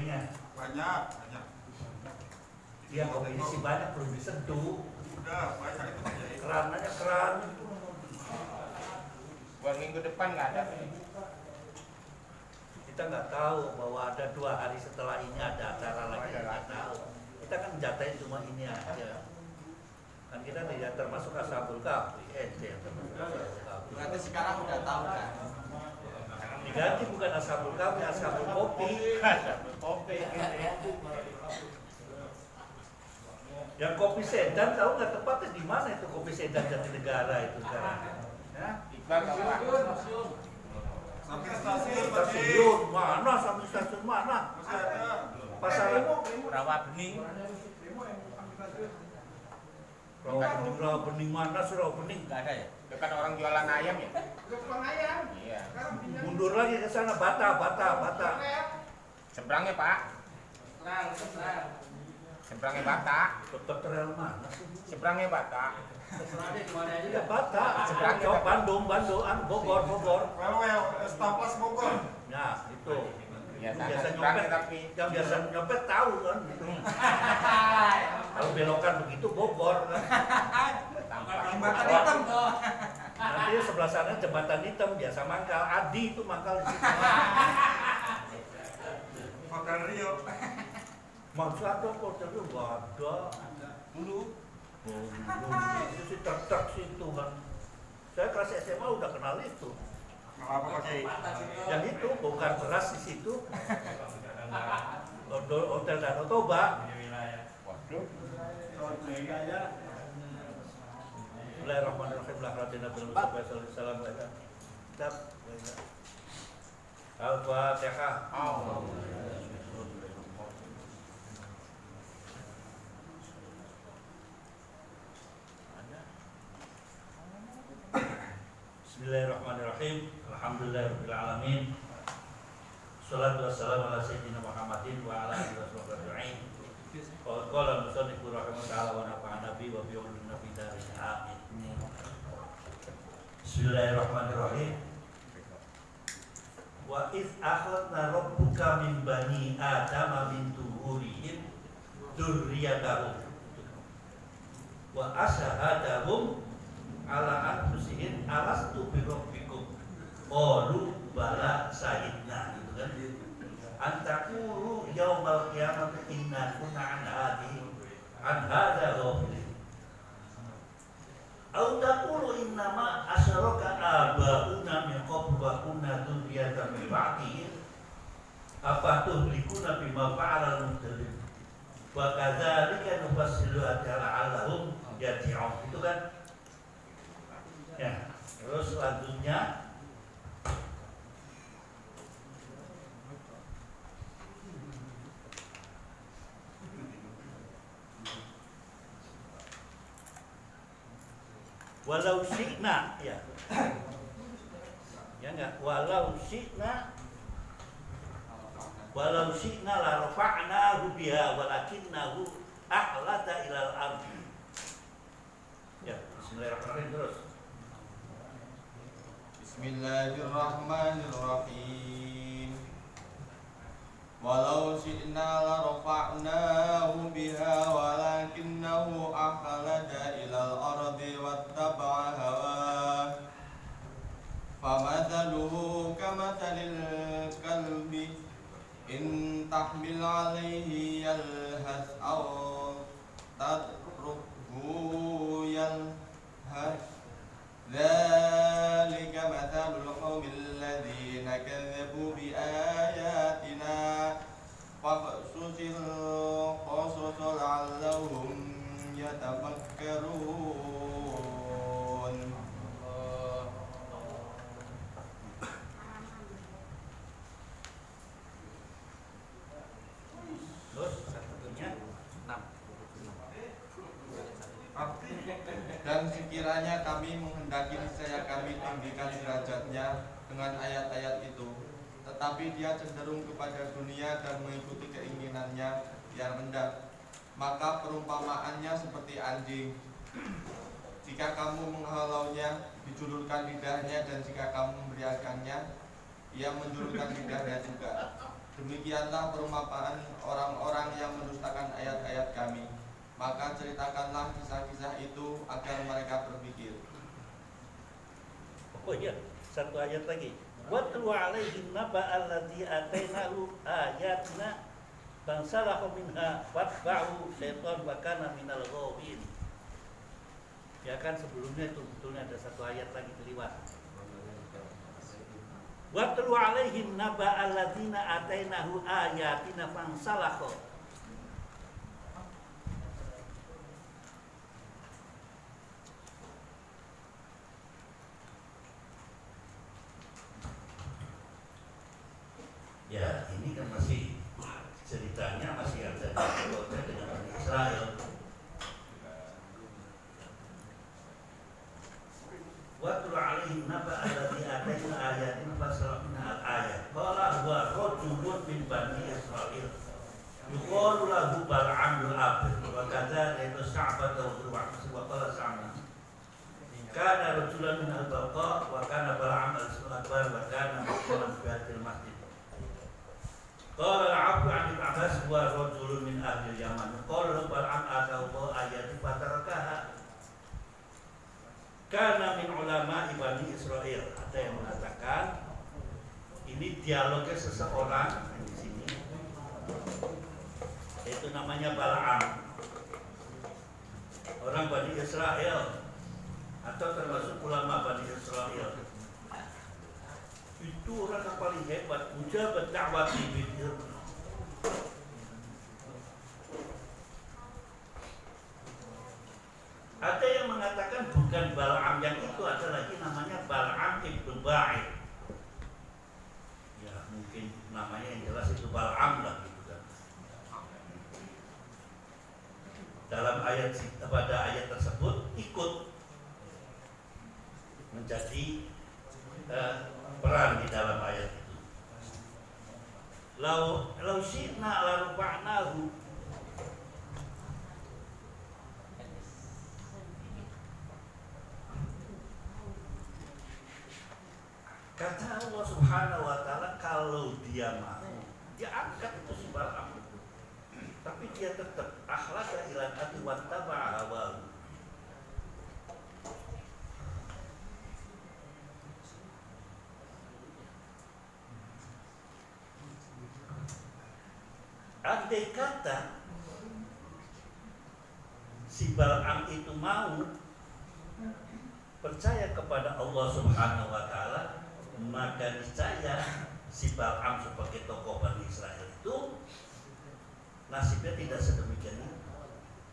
kopinya? Banyak. Iya, kopinya sih banyak, belum diseduh. Udah, banyak itu aja. Kerannya keran itu. Buat minggu depan nggak ada. Kita nggak tahu bahwa ada 2 hari setelah ini ada acara lagi, nggak tahu. Kita kan jatahin cuma ini aja. Kan kita tidak termasuk Ashabul Kahfi, yang termasuk Ashabul Kahfi. Berarti sekarang udah tahu kan? Diganti bukan Ashabul Kahfi, Ashabul Kopi. Kopi. Yang kopi sedan tahu nggak tepatnya di mana itu kopi sedan Jatinegara itu sekarang? Ya? Iqbal tahu Pak? Samping stasiun masih Stasiun mana? Sampai stasiun mana? ada. Pasar Rawabening. Rawa Bening mana sih Rawa Bening? Nggak ada ya? Dekat orang jualan ayam ya? Iya. Mundur lagi ke sana, Bata. Seberangnya Pak. Seberangnya Bata. Tetap rel mana sih? Seberangnya Bata. Ya Bata. Seberangnya Cok, Bata. Bandung, Bogor. Well, Stampas Bogor. Nah, itu. Ya, Itu sana seberangnya nyopet, tapi. yang biasa nyopet tahu kan gitu. Kalau belokan begitu Bogor kan. Jembatan hitam tuh. Nanti sebelah sana jembatan hitam biasa mangkal. Adi itu mangkal di situ. Makan Rio. Maksud ada kok tapi nggak ada. Dulu. Itu sih tertak situ kan. Saya kelas SMA udah kenal itu. Apa pakai? Yang itu bukan beras di situ. Hotel Danau Toba. Waduh. Bismillahirrahmanirrahim. Assalamualaikum. Al-Fatihah. Bismillahirrahmanirrahim. Alhamdulillahirabbil alamin. Shalatu wassalamu ala sayyidina Muhammadin wa ala alihi wasallam. Qala musannif rahimahullah wa nafa'ana bi wa bi ulumil nabi darin amin. Bismillahirrahmanirrahim. Wa iz akhadna rabbuka min bani adama min tuhurihim dzurriyyatahum wa asyhadahum ala anfusihim alastu bi rabbikum qalu bala syahidna, gitu kan. Antaqulu yaumal qiyamati inna kunna an hadza ghafilin au taqulu innama asyraka abauna min qablu wa kunna dzurriyyatan min ba'dihim apa tuhlikuna bima fa'ala al-mubtalin wa kadzalika nufassilu ayati la'allahum yarji'un, itu kan. Ya, terus selanjutnya walau syi'na, ya. Ya enggak, walau syi'na la rafa'nahu biha walakinnahu ahlata ilal ardi. Ya, bismillahirrahmanirrahim terus. Bismillahirrahmanirrahim. Walau syi'na la rafa'nahu biha walakinnahu akhlada ilal ardi wattaba'a hawah famathaluhu kamathalil kalbi in tahmil alayhi yalhath aw tatruhu yalhath dzalika mathalul qaumil ladzina kadzdzabu bi ayatina faqsusil qasas la'allahum yatafakkarun. Terus satunya 6. Dan sekiranya kami menghendaki niscaya kami tinggikan derajatnya dengan ayat-ayat itu, tetapi dia cenderung kepada dunia dan mengikuti keinginannya yang rendah, maka perumpamaannya seperti anjing. Jika kamu menghalaunya, dijulurkan lidahnya, dan jika kamu memberiakannya, ia menjulurkan lidahnya juga. Demikianlah perumpamaan orang-orang yang mendustakan ayat-ayat kami. Maka ceritakanlah kisah-kisah itu agar mereka berpikir. Oh iya, satu ayat lagi. Watlu alaihim naba'al ladzi atainahu ayatina fansalakha minha fatba'u syaitan wa kana minal ghawin. Ya kan sebelumnya itu betulnya ada satu ayat lagi terlibat. Watlu alaihim naba'al ladzina atainahu ayatina fansalakha. Ya, ini kan masih ceritanya masih ada kaitannya dengan Bani Israel. Watlu alaihim naba'a alladzi ataina ayatina fasalakna al-ayat. Qala huwa rajulun min Bani Israil. Yuqalu lahu Bal'amul Abid wa kadzalika yasta'badu wa qala sa'ma. Kana rajulan min al-Baqa wa kana Bal'am al-Akbar wa kana muqaman fi hadhil masjid. Qala al-'abdu 'an al-'abbas wa rajulun min ahli al-Yaman. Qala Bal'am atahu ayati fatarakaha. Karena min ulama Bani Israil. Ada yang mengatakan ini dialognya seseorang di sini, yaitu namanya Bal'am, orang Bani Israel atau termasuk ulama Bani Israil. Itu orang yang paling hebat, mujabat dakwah di bid'ah. Ada yang mengatakan bukan Bal'am yang itu, ada lagi namanya Bal'am ibnu Ba'id. Ya mungkin namanya yang jelas itu Bal'am lah gitu kan. Dalam ayat pada ayat tersebut ikut menjadi peran di dalam ayat itu. Lau syi'na la rufa'nahu. Kata Allah Subhanahu wa taala, kalau dia mau, dia angkat itu si Bal'am. Tapi dia tetap akhlaka ila ati wattaba'a hawahu. Andai kata si Bal'am itu mau percaya kepada Allah Subhanahu wa taala, maka niscaya si Bal'am sebagai tokoh Bani Israel itu nasibnya tidak sedemikian itu.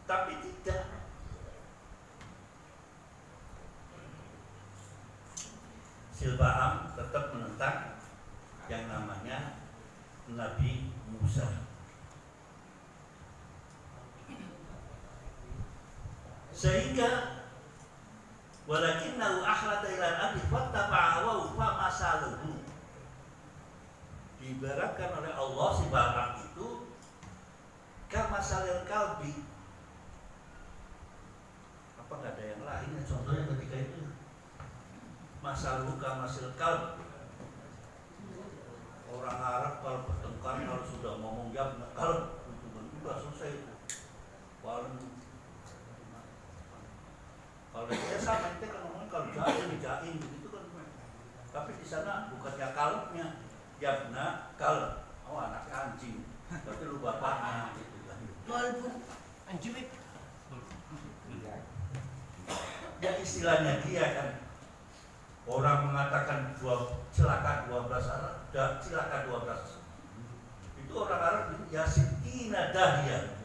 Tapi tidak. Si Bal'am tetap menentang yang namanya Nabi Musa. Sehingga walakinnahu akhlata ila al-ardi fattaba'a hawahu fa masaluhu. Diibaratkan oleh Allah si Bal'am itu kamasalil kalbi. Apa enggak ada yang lain? Contohnya ketika itu masaluhu kamasil kalb. Orang Arab kalau bertengkar, kalau sudah ngomong jam kalb itu sudah selesai itu. Kalau dia sama itu kan ngomongnya kalau jaim begitu kan. Tapi di sana bukannya kalbnya, yabna kalb. Oh anak anjing. Tapi lu bapaknya gitu kan. Kalbu anjing. Ya istilahnya dia kan. Orang mengatakan celaka 12 Arab, celaka 12. Itu orang Arab ya sitina dahya.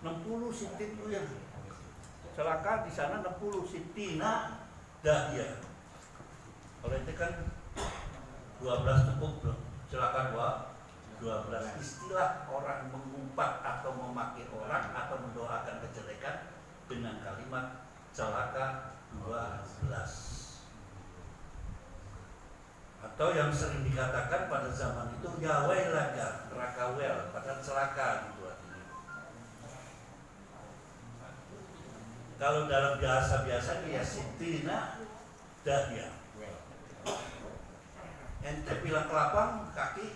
60 sitin itu yang celaka di sana 60 sitina dahya. Kalau itu kan 12 cukup belum. Celaka 12. Istilah orang mengumpat atau memaki orang atau mendoakan kejelekan dengan kalimat celaka 12. Atau yang sering dikatakan pada zaman itu ya wailaka, neraka wel, padahal celaka gitu artinya. Kalau dalam bahasa biasa ya sitina dahya. Ente bilang kelapang kaki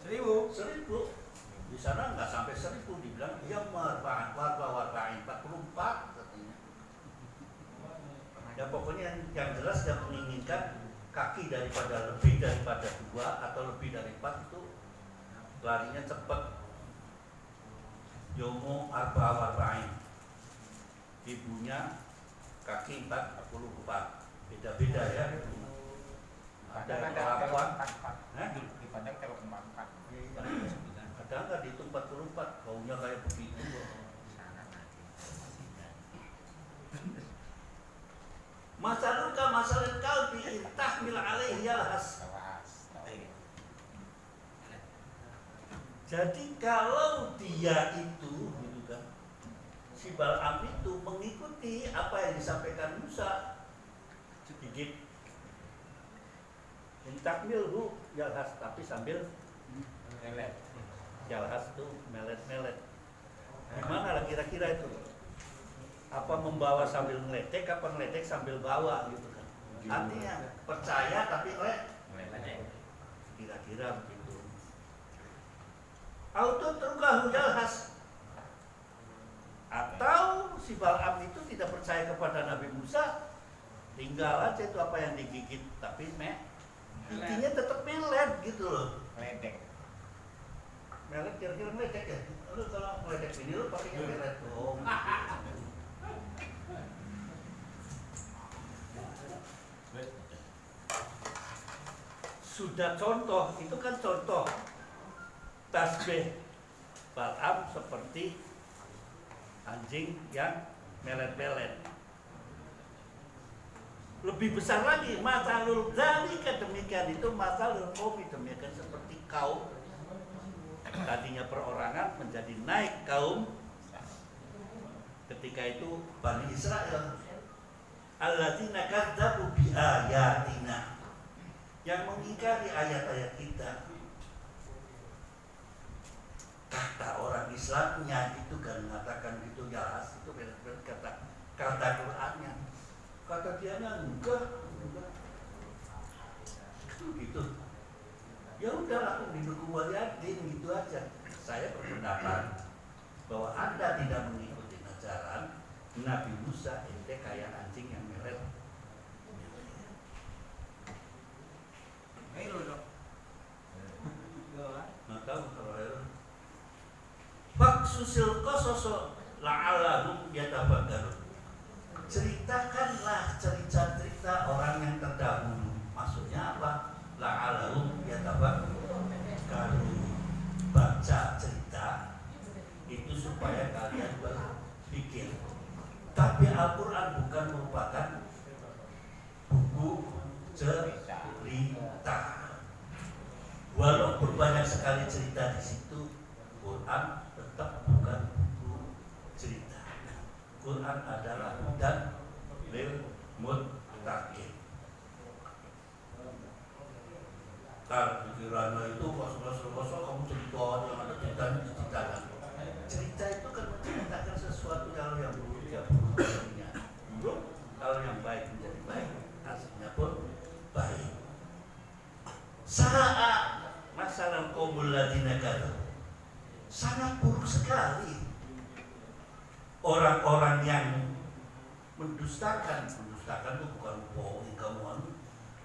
1000. Di sana nggak sampai 1000, dibilang dia warba-warbain 44 katanya. Ya pokoknya yang jelas dia menginginkan kaki daripada lebih daripada 2 atau lebih dari 4 itu larinya cepat. Yomo arba warbain, ibunya kaki 44, beda-beda ya. Ada yang kelakuan, Di Padang kalau 44. ada nggak di 44, baunya kayak begitu. Masaluka masalin kalbi intahmil alaihi yalhas. Jadi kalau dia itu gitu kan, si Bal'am itu mengikuti apa yang disampaikan Musa, sedikit intakmilhu yalhas, tapi sambil yalhas itu melet-melet. Gimana lah kira-kira itu? Apa membawa sambil ngeletek, apa ngeletek sambil bawa gitu kan? Artinya percaya tapi kira-kira begitu. Auto terukahu yalhas, atau si Bal'am itu tidak percaya kepada Nabi Musa, tinggal aja itu apa yang digigit, tapi intinya tetap melet gitu loh. Melet kira-kira meledek ya? Lu kalau meledek ini lu pakainya melet dong. Sudah contoh, itu kan contoh tasbih Bal'am seperti anjing yang melet-melet. Lebih besar lagi, masalul dzalika demikian itu masalul qaumi demikian seperti kaum tadinya perorangan menjadi naik kaum ketika itu Bani Israel alladzina kadzabu bi ayatina, yang mengingkari ayat-ayat kita. Kata orang Islamnya itu kan mengatakan itu yalhas, itu benar-benar kata Qur'annya. Kata dianya enggak gitu. Ya udah langsung didukung waliyadin gitu aja. Saya berpendapat bahwa Anda tidak mengikuti ajaran Nabi Musa, ente kayak anjing yang melet. Nggak tahu kalau Faksusil qasaso la'allahum yatafakkarun. Ceritakanlah cerita-cerita orang yang terdahulu. Maksudnya apa? La'allahum yatafakkarun. Baca cerita itu supaya kalian berpikir. Tapi Al-Quran bukan merupakan buku cerita. Walaupun banyak sekali cerita di situ, Quran tetap bukan buku cerita. Quran adalah hudan lil muttaqin. Kalau pikirannya itu kosong-kosong kamu cerita yang ada ceritanya diceritakan. Cerita itu kan menceritakan sesuatu yang buruk ya buruk, kalau yang baik menjadi baik, hasilnya pun baik. Sa'a masalah qaumul ladzina kadzabu, sangat buruk sekali orang-orang yang mendustakan itu bukan bohong kamu,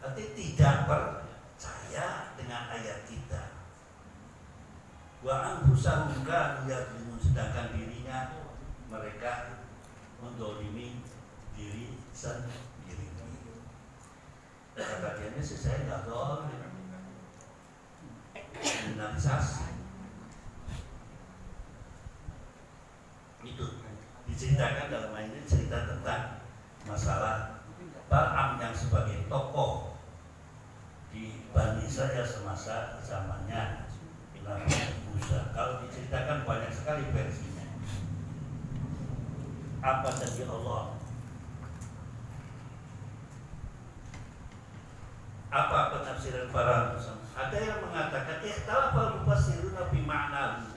tapi tidak percaya dengan ayat kita. Wa anfusahum kanu yadzlimun, sedangkan dirinya mereka mendolimi diri sendiri. Kata dia sih saya nggak dolim, kriminalisasi. Itu diceritakan dalam ayat ini, cerita tentang masalah Bal'am yang sebagai tokoh di Bani Israel semasa zamannya Nabi Musa. Kalau diceritakan banyak sekali versinya. Apa janji Allah? Apa penafsiran para ulama? Ada yang mengatakan ikhtalafal mufassiruna fi ma'nahu.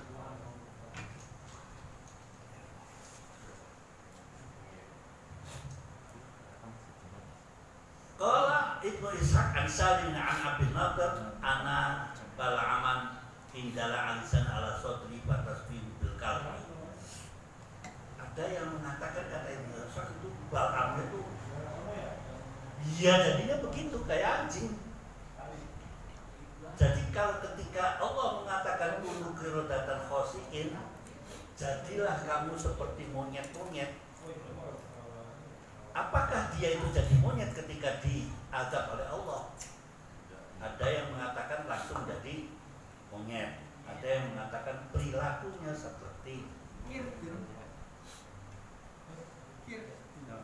Qala Ibnu Ishaq an Salim an Abi Nadr ana Bal'aman indala alisan ala sodri batas bil kalbi. Ada yang mengatakan kata Ibnu Ishaq itu Bal'am itu dia jadinya begitu kayak anjing. Jadi kalau ketika Allah mengatakan kunu qiradatan khasiin, jadilah kamu seperti monyet-monyet. Apakah dia itu jadi monyet ketika diazab oleh Allah? Ada yang mengatakan langsung jadi monyet, ada yang mengatakan perilakunya seperti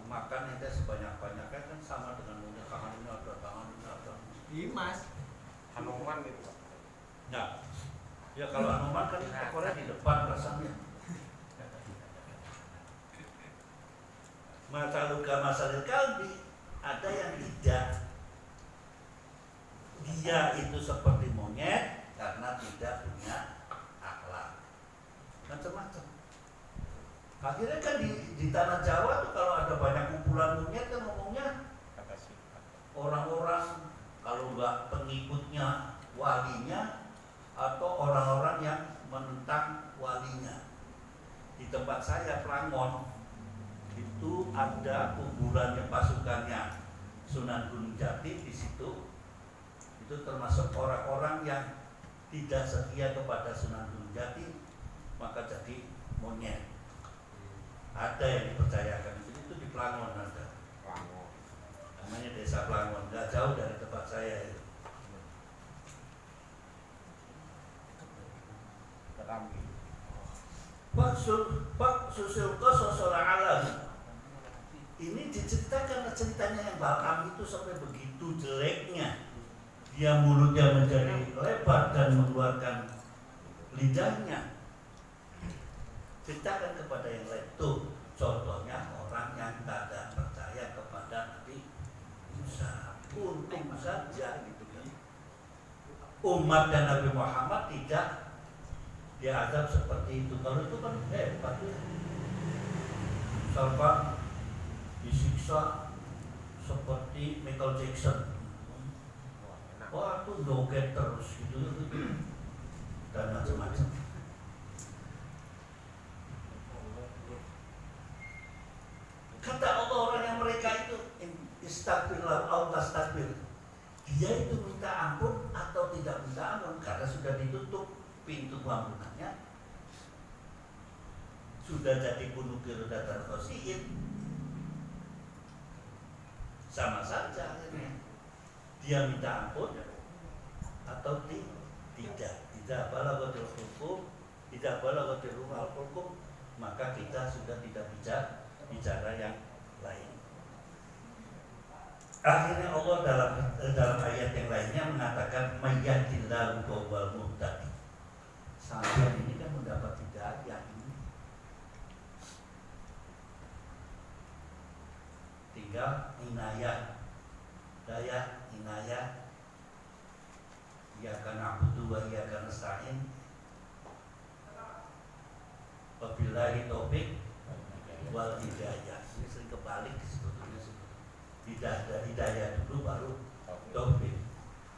makan itu sebanyak-banyaknya kan sama dengan monyet, tangan ini ada. Dimas Hanuman itu. Nah, ya kalau Hanuman kan ekornya di depan rasanya. Masaluka masalil kalbi, ada yang tidak. Dia itu seperti monyet karena tidak punya akhlak. Macam-macam. Akhirnya kan di tanah Jawa tuh kalau ada banyak kumpulan monyet kan ngomongnya orang-orang kalau nggak pengikutnya walinya atau orang-orang yang menentang walinya. Di tempat saya Prangon itu ada kumpulannya pasukannya Sunan Gunung Jati di situ. Itu termasuk orang-orang yang tidak setia kepada Sunan Gunung Jati, maka jadi monyet. Ada yang dipercayakan itu di Prangon ada. Namanya Desa Prangon, nggak jauh dari tempat saya itu. Pak Susil Qasasara alam. Ini diceritakan ceritanya yang Bal'am itu sampai begitu jeleknya. Dia mulutnya menjadi lebar dan mengeluarkan lidahnya. Ceritakan kepada yang lain. Tuh contohnya orang yang tidak percaya kepada Nabi Musa. Untung saja gitu kan. Umat dan Nabi Muhammad tidak diadab seperti itu. Kalau itu kan hebat ya. Sampai disiksa seperti Michael Jackson. Wah tuh joget terus gitu dan macam-macam. Kata Allah orang yang mereka itu istagfirullah Allah astagfir. Dia itu minta ampun atau tidak minta ampun karena sudah ditutup pintu ampunannya. Sudah jadi bunuh qiradatan khasiin. Sama saja akhirnya. Dia minta ampun atau tidak. Tidak balaghatul hukum, tidak balaghatul hukum, maka kita sudah tidak bicara yang lain. Akhirnya Allah dalam ayat yang lainnya mengatakan mayyadillahu fawwal muhtadi. Sampai ini kan mendapat hidayah ini. Tinggal inayah, daya inayah. Iyyaka na'budu wa iyyaka nasta'in. Wabillahi taufik wal hidayah. Ini sering kebalik sebetulnya. Tidak ada hidayah dulu baru taufik.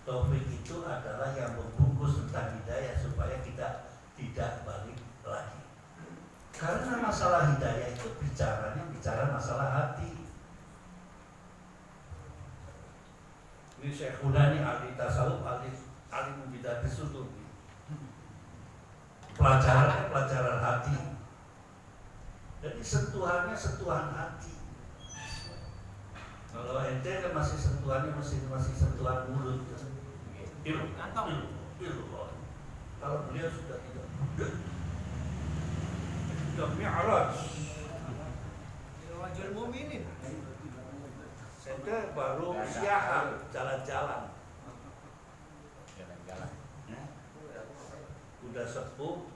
Taufik itu adalah yang membungkus tentang hidayah supaya kita tidak balik lagi. Karena masalah hidayah itu bicara masalah hati. Ini Syekhuna ini ahli tasawuf, ahli mubidati sudur. Pelajaran hati. Jadi sentuhannya sentuhan hati. Kalau ente kan masih sentuhannya masih sentuhan mulut. Kalau beliau sudah tidak mi'raj. Wajul Mukminin. Ente baru siahan jalan-jalan. Ya. Udah sepuh,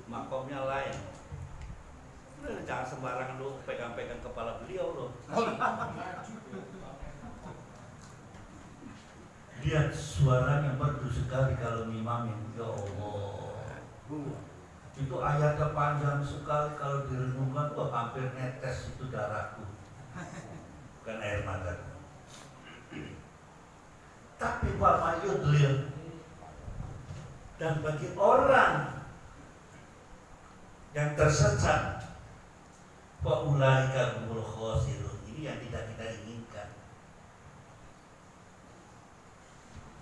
makomnya lain. Jangan sembarangan lu pegang-pegang kepala beliau loh. Lihat suaranya merdu sekali kalau ngimamin. Ya Allah. Itu ayatnya panjang sekali kalau direnungkan tuh hampir netes itu darahku. Bukan air mata. Tapi Pak Mayudlil Dan bagi orang yang tersesat, faulaika humul khasirun, ini yang tidak kita inginkan.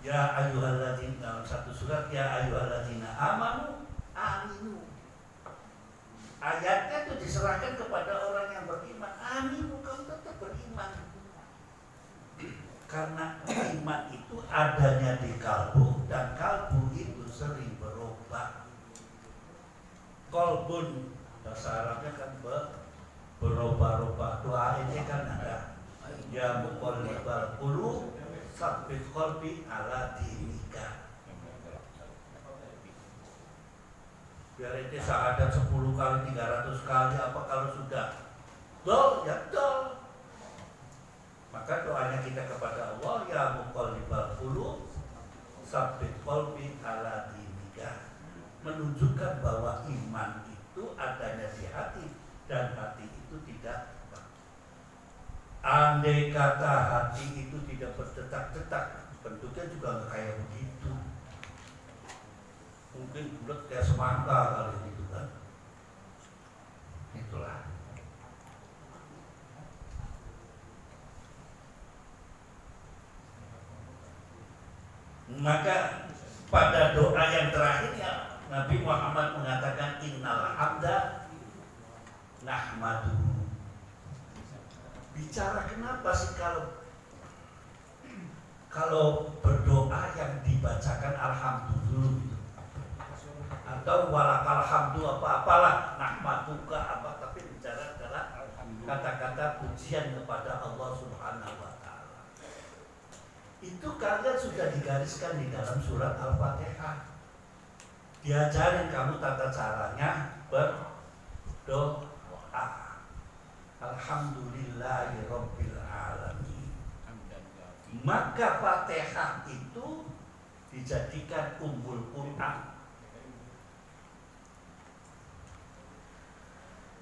Ya ayyuhalladzina, dalam satu surat, ya ayyuhalladzina amanu aminu. Ayatnya itu diserahkan kepada orang yang beriman. Aminu, kamu tetap beriman. Karena iman itu adanya di kalbu, dan kalbu itu sering berubah. Kolbun bahasa Arabnya kan berubah-ubah. Doa ini kan ada ya muqallibal qulub tsabbit qalbi ala dinika. Biar itu syahadat 10 kali, 300 kali, apa kalau sudah dol, ya dol. Maka doanya kita kepada Allah, ya muqallibal qulub tsabbit qalbi ala dinika, menunjukkan bahwa iman itu adanya di hati, dan hati itu tidak. Andai kata hati itu tidak berdetak-detak, bentuknya juga nggak kayak begitu. Mungkin bulat kayak semangka kali gitu kan. Itulah. Maka pada doa yang terakhirnya Nabi Muhammad mengatakan innal hamda nahmaduhu. Bicara kenapa sih kalau berdoa yang dibacakan alhamdulillah gitu. Atau walakal hamdu apa-apalah, nahmaduka apa, tapi bicara adalah kata-kata pujian kepada Allah Subhanahu wa taala. Itu kalian sudah digariskan di dalam surat Al-Fatihah. Diajarin kamu tata caranya berdoa. Alhamdulillahirabbil alamin. Maka Fatihah itu dijadikan ummul Quran.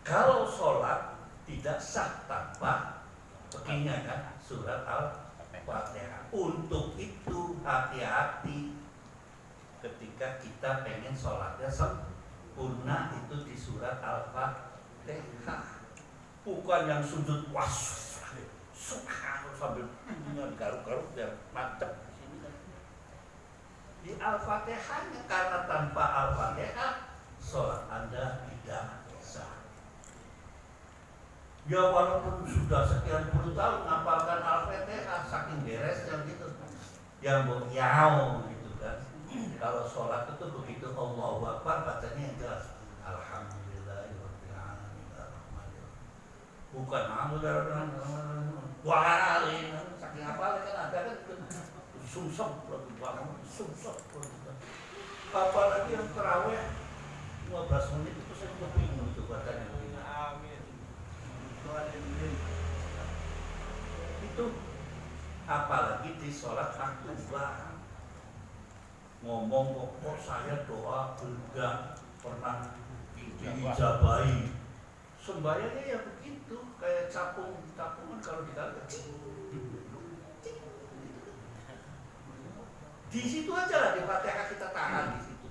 Kalau sholat tidak sah tanpa begini kan surat Al-Fatihah. Untuk itu hati-hati ketika kita pengen sholatnya sempurna, itu di surat Al-Fatihah. Bukan yang sujud was subhanallah sambil punya garuk-garuk biar mantap di sini kan. Di Al-Fatihahnya, karena tanpa Al-Fatihah sholat Anda tidak sah. Ya walaupun sudah sekian puluh tahun ngapalkan Al-Fatihah, saking beresnya gitu, yang yau gitu kan. Kalau sholat itu begitu Allahu Akbar, bacanya yang jelas Alhamdulillahirabbil alamin arrahmanirrahim. Bukan alhamdulillah walin, saking hafal kan ada kan sumsep sumsep. Apalagi yang terawih 15 menit itu saya juga bingung itu bacanya. Amin. Itu apalagi di sholat akbar ngomong kok saya doa enggak pernah diijabahi. Sembayangnya ya begitu, kayak capungan kalau kita di situ aja lah, di Fatihah kita tahan di situ.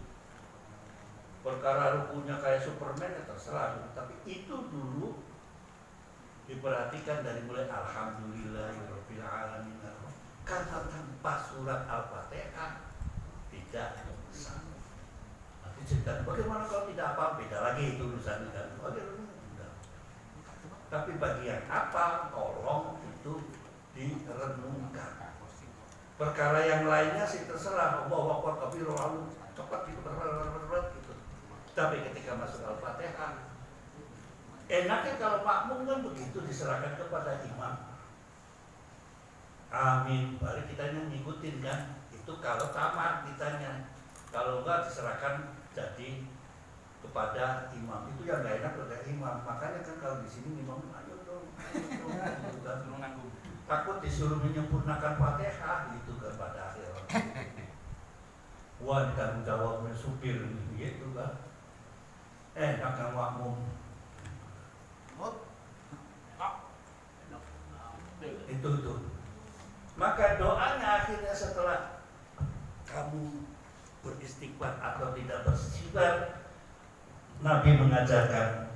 Perkara rukunya kayak Superman ya terserah, tapi itu dulu diperhatikan dari mulai alhamdulillahirabbil alamin. Karena tanpa surat Al-Fatihah tidak sah. Nanti cerita bagaimana kalau tidak apa, beda lagi itu urusannya kan. Tapi bagian apa, tolong itu direnungkan. Perkara yang lainnya sih terserah, Allahu Akbar kabir lalu cepat gitu, gitu. Tapi ketika masuk Al-Fatihah, enaknya kalau makmum kan begitu, diserahkan kepada imam. Amin, baru kita ngikutin kan. Itu kalau tamat ditanya. Kalau enggak diserahkan jadi kepada imam. Itu yang enggak enak kepada imam. Makanya kan kalau di sini imam ayo dong. Takut disuruh menyempurnakan Fatihah gitu kan pada akhir. Wah, tanggung jawabnya supir gitu kan. Enak kan makmum. Itu. Maka doanya akhirnya setelah kamu beristighfar atau tidak beristighfar, Nabi mengajarkan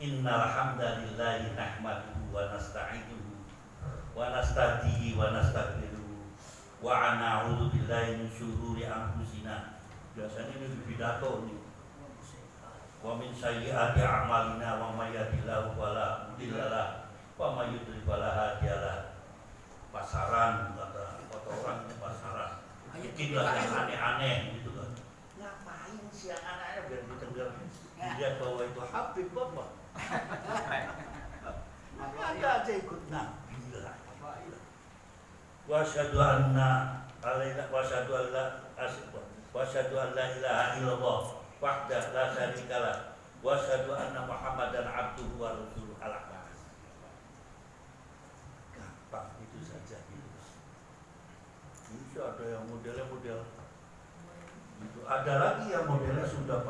innal hamdalillahi nahmaduhu wa nasta'inuhu wa nastahdihi wa nastaghfiruh wa na'udzu billahi min syururi anfusina. Biasanya ini di pidato nih. Wa min sayyiati a'malina wa may yahdihillahu fala mudhillalah wa may yudlil fala hadiyalah. Pasaran kata orang ini pasaran. Bikinlah yang aneh-aneh gitu kan. Ngapain sih yang aneh-aneh biar didengar dilihat bahwa itu Habib Bapak. Anda aja ikut Nabi lah. Wa asyhadu anna wa asyhadu an la ilaha illallah wahdahu la syarikalah wa asyhadu anna Muhammadan abduhu wa rasuluh. Gampang itu saja gitu. Ini ada yang modelnya model itu, ada lagi yang modelnya sudah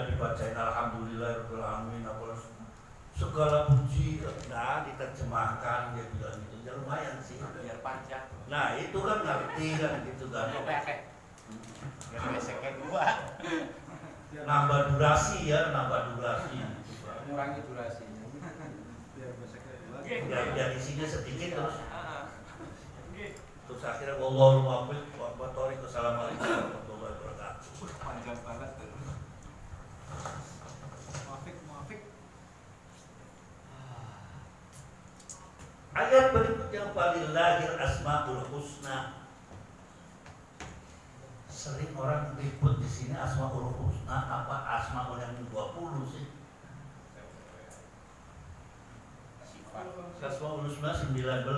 dibacain alhamdulillahirabbil alamin apa segala puji, nah diterjemahkan dia bilang gitu, ya lumayan sih biar panjang. Nah itu kan ngerti kan gitu kan. Yang beseknya dua. Nambah durasi ya, nambah durasi. Mengurangi durasinya. Biar beseknya dua. Biar isinya sedikit terus akhirnya wallahul muwaffiq wa thoriq. Assalamualaikum warahmatullahi wabarakatuh. Panjang banget tuh. Muwaffiq. Ayat berikutnya walillahil asmaul husna. Sering orang ribut di sini asmaul husna apa asmaul yang 20 sih? Asmaul husna 99.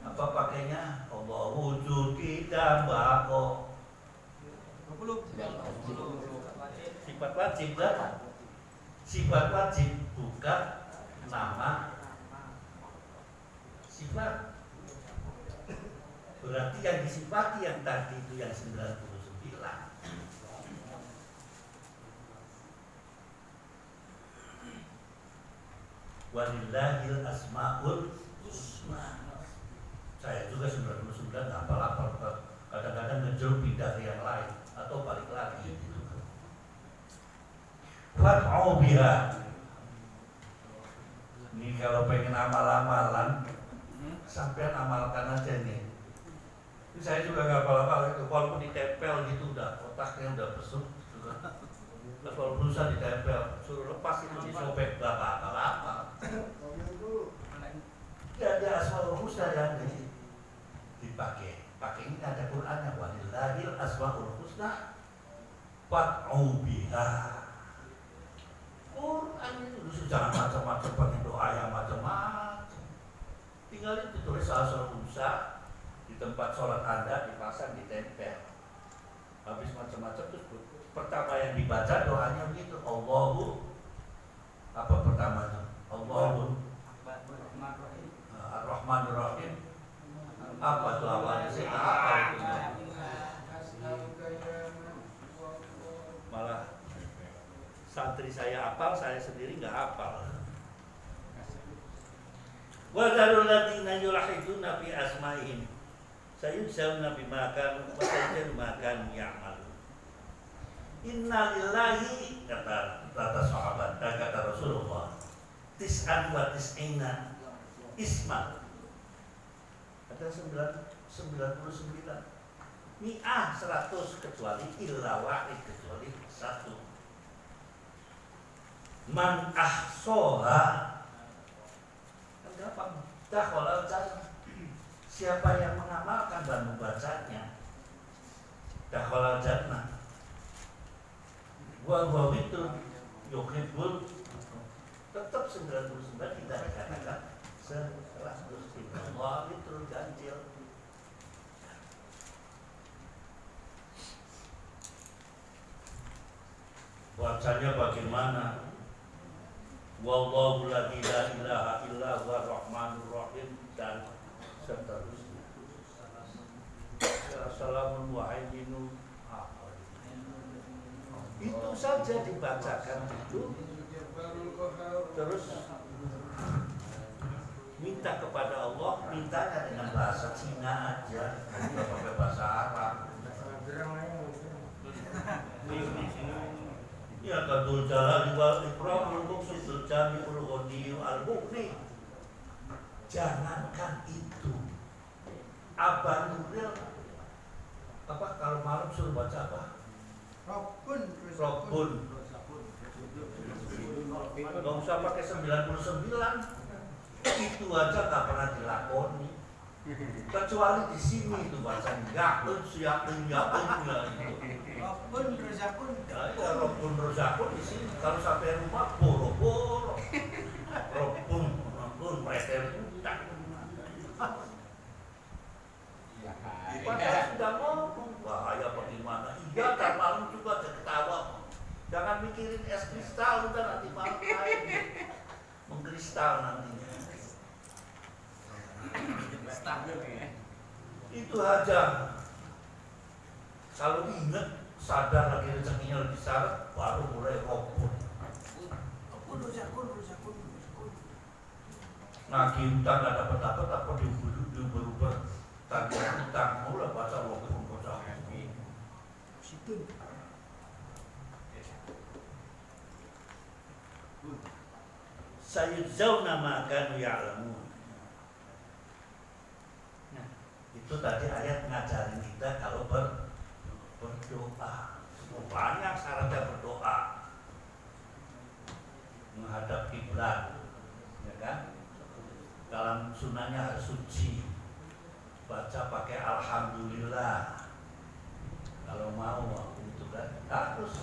Apa pakainya? Allah wujud kita bako. 20. Sifat wajib kan? Sifat wajib bukan nama sifat. Berarti yang disifati yang tadi itu yang 99. Walillahil asmaul husna. Saya juga 99 hafal-hafal, kadang-kadang ngejer pindah ke yang lain atau balik lagi gitu. Fad'u biha. Ini kalau pengen amal-amalan, sampai amalkan aja nih. Ini saya juga nggak hafal-hafal itu, walaupun ditempel gitu udah otaknya udah besuk gitu kan. Kalau berusaha ditempel, suruh lepas itu disobek nggak hafal-hafal. Jadi asmaul husna yang dipakai. Pakai ini ada Qur'annya, walillahil asmaul husna fad'u biha. Quran itu jangan macam-macam pakai doa yang macam-macam. Tinggal itu tulis asal usaha di tempat sholat Anda, dipasang, ditempel. Habis macam-macam terus pertama yang dibaca doanya begitu, Allahu apa pertamanya? Allahu Ar-Rahmanur Rahim. Apa tuh awalnya sih? Apa itu? Malah santri saya hafal, saya sendiri nggak hafal. Wa dzarul ladzina yulhiduna fi asma'ihim sayujzauna bima kanu wa sayajzuna bima kanu ya'malun. Inna lillahi kata sahabat, kata Rasulullah, tis'an wa tis'ina isma. Ada 99 mi'ah 100 kecuali illa wahid, kecuali satu. Man ahsoha kan gampang, dakhalal jannah. Siapa yang mengamalkan dan membacanya, dakhalal jannah. Wa huwa witrun yuhibbul, tetap 99 tidak dikatakan 100. Wa witrun ganjil. Bacanya bagaimana? Wallahu la ilaha illa huwa rahmanur rahim dan seterusnya. Assalamun muhaiminun. Itu saja dibacakan itu. Terus minta kepada Allah, mintanya dengan bahasa Cina aja, nggak pakai bahasa Arab. Ya kadul jalali wal ikram al-muqsidul jami'ul ghaniyyul al-mughni. Jangankan itu, Abah Nuril apa kalau malam suruh baca apa? Robun. Gak usah pakai 99. Itu aja gak pernah dilakoni. Kecuali di sini itu bacanya yakun siapun yakun ya itu. Robun Rozakun. Ya Robun Rozakun di sini kalau sampai rumah boro-boro. Robun pretel utang. Padahal sudah ngomong bahaya bagaimana. Iya dan malam juga ketawa. Jangan mikirin es kristal udah nanti malam main mengkristal nantinya. Itu aja. Kalau ingat sadar lagi rezekinya lebih besar, baru mulai robun. Rozakun. Nagih utang nggak dapat apa diuber-uber tagih utang mulai baca robun baca. Situ. Sayudzawna ma kanu ya'lamun. Nah, itu tadi ayat ngajarin kita kalau berdoa. Banyak syaratnya berdoa. Menghadap kiblat, ya kan? Dalam sunnahnya harus suci. Baca pakai alhamdulillah. Kalau mau itu kan harus